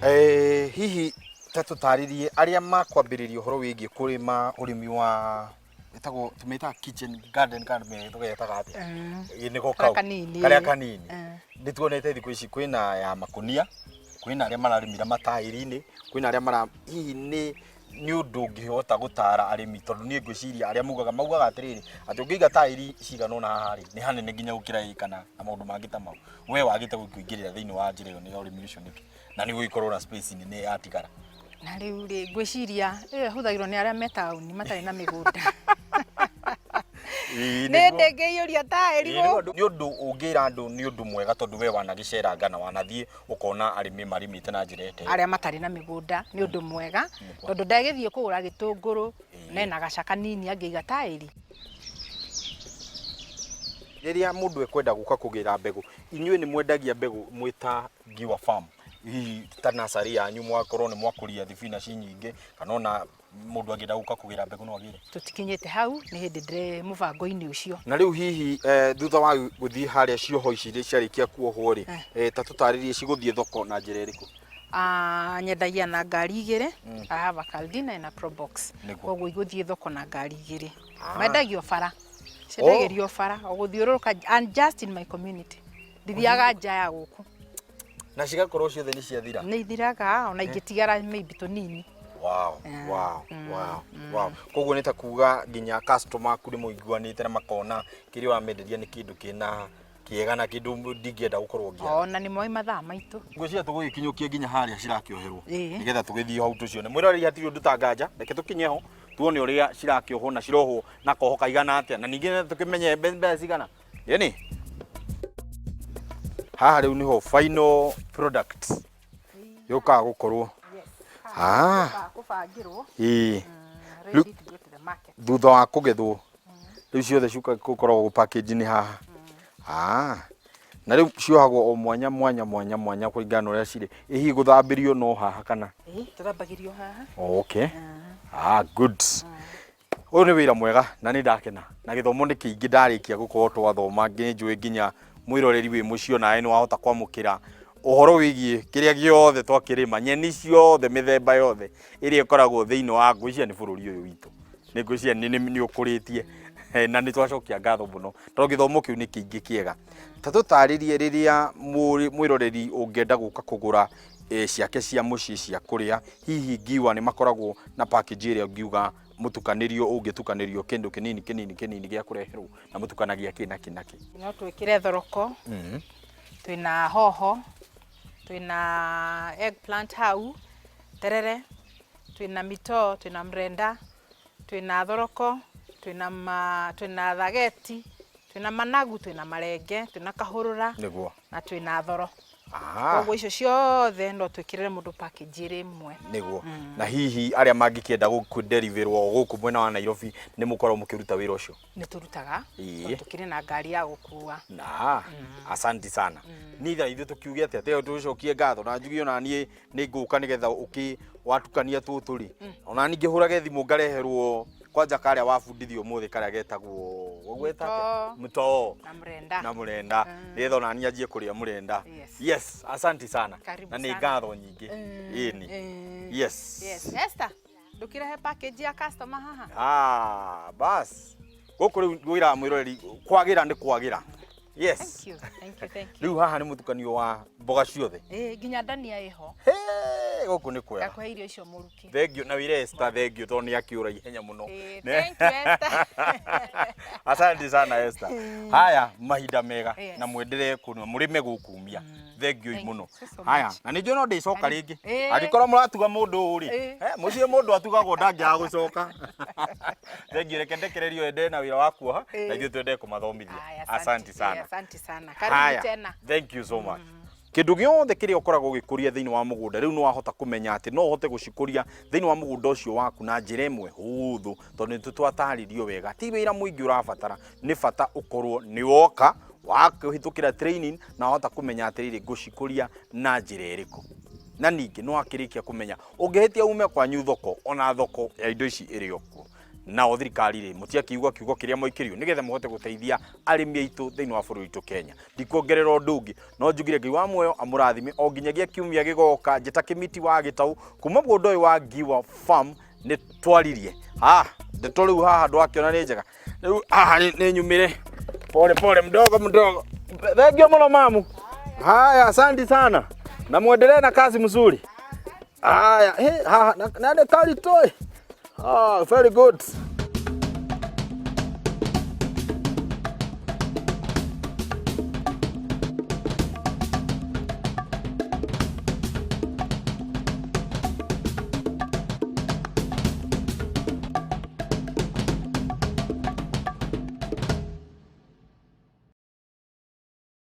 Hihi tatutaririe aria makwambiriria uhoro wigie kurima urimi wa etago tumeta kitchen garden me tugetaga ati niko kau karia kanini nituonete thiku ici kwina ya makunia kwina aria mararimira matairi-ini kwina aria mara hihi ni undu ngihota gutara arimi tondu nie ngwiciria aria maugaga atiriri ati ungiiga tairi cigana na hari ni hanene nginya gukira ikana na maundu mangi ta mau we wagite gukuingirira thiini wa njira iyo ni urimi ucio niki na ni guikorwo na space ni atigara na riu ri ngwiciria huthagirwo ni aria metauni matari na migunda ne ndengeiuria tairi go ni undu ungira andu ni undu mwega tondu we wanagicera ngana wanathie ukona arimi marimite na njira ete aria matari na migunda ni undu mwega tondu ndagithie kugura gitunguru nena gacaka nini angiiga tairi riria mundu ekwenda guka kugira mbegu inyue ni mwendagia mbegu mwita Giwa Farm hihi ta nasari yanyu mwakorwo ni mwakuria thibinaci nyingi kana ona mundu angienda guka kugira mbegu no agire tutikinyete hau ni hindi ndire mubango-ini ucio na riu hihi thutha wa guthii haria cioho ici ri ciarikia kuohwo ri ta tutaririe ciguthie thoko na njira iriku nyendagia na ngari igire I have a Caldina and a Probox koguo iguthie thoko na ngari igire mendagio bara ciendagirio bara oguthiururuka and just in my community ndithiaga nja ya guku na cigakorwo ciothe ni ciathira ni ithiraga ona ingitigara maybe tunini wow koguo ni ta kuga nginya customer kuri muiguanite na makona kiri wa menderia ni kindu kina kiega na kindu ndingienda gukorwo ngia ona ni moi mathaa maitu ngwiciria tugugikinyukia nginya haria cirakioherwo nigetha tugithii hau tucio ni mwirori hatiri undu ta nganja reke tukinye ho tuone uria cirakiohwo na cirohwo na koho kaigana atia na ningi tukimenye mbe cigana yeni haha riu niho final product yuka gukorwo kubangirwo ready to go to the market thutha wa kugethwo riu ciothe ciuka gukorwo package ni haha na riu ciohagwo o mwanya kuringana uria ciri hihi guthambirio no haha kana tuthambagirio haha okay good uyu ni wira mwega na ni ndakena na githomo ni kiingi ndarikia gukorwo twathoma nginjui nginya mwiroreri wi mucio nae ni wahota kwamukira uhoro wigie kiria giothe twakirima nyeni ciothe mithemba yothe iria ikoragwo thiini wa ngwiciria ni bururi uyu witu ni ngwiciria ni ukuritie na ni twacokia ngatho muno tondu githomo kiu ni kiingi kiega ta tutaririe riria mwiroreri ungienda guka kugura ciake cia mucii cia kuria hihi Giwa ni makoragwo na package iria ngiuga mutukanirio ungitukanĩrio kindu kinini gia kureherwo na mutukanagia kinaki no twikire thoroko twina hoho twina eggplant hau terere twina mito twina mrenda twina thoroko twina thageti twina managu twina marenge twina kahurura niguo na twina thoro koguo icio ciothe no twikirire mundu package rimwe niguo na hihi aria mangikienda gukudeliverwo guku mwena wa Nairobi ni mukorwo mukiruta wira ucio ni turutaga tukire na ngari ya gukua na asante sana nitha ithu tukiugia ati ateo tucokie ngatho na njugio na nie ni nguka nigetha uki watukania tuturi ona ningi hurage thimu ngareherwo kwanja karia wabundithio muthi karia getagwo gweta muto na murenda nitha ona ni anjie kuria murenda yes asante sana na ni ngatho nyingi yes Esther ndukire he package ya customer haha bas guku wira mwiroreri kwagira ni kwagira yes thank you riu haha ni mutukanio wa mboga ciothe nginya ndania iho guku ni kwega yakwa irio icio muruki thank you na wire Esther thank you toni akiura ihenya muno thank you Esther asante sana Esther haya mahinda mega na mwendelee kuno murime gukumia thank you muno haya na nijo no ndicoka ringi agikorwo muratuga mundu uri mucie mundu atugagwo ndangiaga gucoka thank you reke ndekererio ende na wira waku ha na ithuĩ twende kumathomithia asante sana karibu tena thank you so much kindu giothe kiria ukoragwo gikuria thiini wa mugunda riu no wahota kumenya ati no uhote gucikuria thiini wa mugunda ucio waku na njira imwe huthu tondu nitutwataririo wega ti wira muingi urabatara ni bata ukorwo ni woka wakuhitukira training na wahota kumenya atiriri gucikuria na njira iriku na ningi no akirikia kumenya ungihitia ume kwa thoko ona thoko ya indo ici iri okuo na othirikari ri mutia kiugo kiria moikirio nigetha muhote guteithia arimi aitu thiini wa bururi witu Kenya. Ndikuongerera undu ungi no njugire Ngai wa muoyo amurathime o nginyagia kiumia gigoka njeta kimiti wa Gitau kuma mundu uyu wa Giwa Farm ni twaririe ndeto riu haha andu akiona ni njega riu ni nyumire pole mdogo. Thengio muno mamu. Haya, asante sana na muendelee na kazi mzuri. Haya, haha na kali toy. Very good.